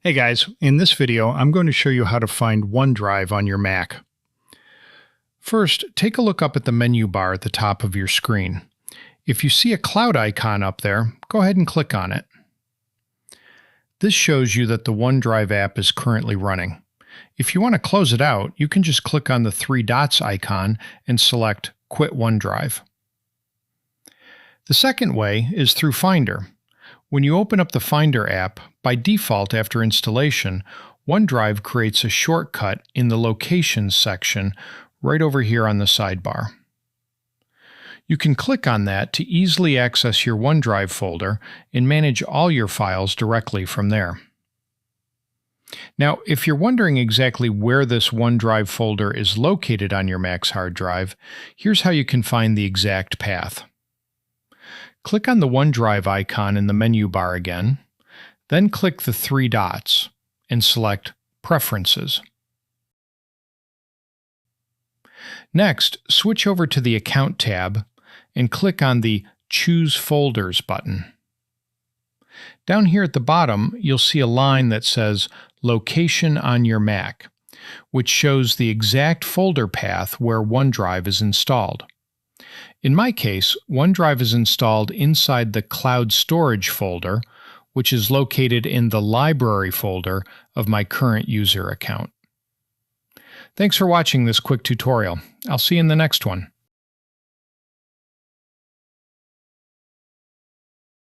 Hey guys, in this video I'm going to show you how to find OneDrive on your Mac. First, take a look up at the menu bar at the top of your screen. If you see a cloud icon up there, go ahead and click on it. This shows you that the OneDrive app is currently running. If you want to close it out, you can just click on the three dots icon and select Quit OneDrive. The second way is through Finder. When you open up the Finder app, by default after installation, OneDrive creates a shortcut in the Locations section right over here on the sidebar. You can click on that to easily access your OneDrive folder and manage all your files directly from there. Now, if you're wondering exactly where this OneDrive folder is located on your Mac's hard drive, here's how you can find the exact path. Click on the OneDrive icon in the menu bar again, then click the three dots and select Preferences. Next, switch over to the Account tab and click on the Choose Folders button. Down here at the bottom, you'll see a line that says Location on your Mac, which shows the exact folder path where OneDrive is installed. In my case, OneDrive is installed inside the Cloud Storage folder, which is located in the Library folder of my current user account. Thanks for watching this quick tutorial. I'll see you in the next one.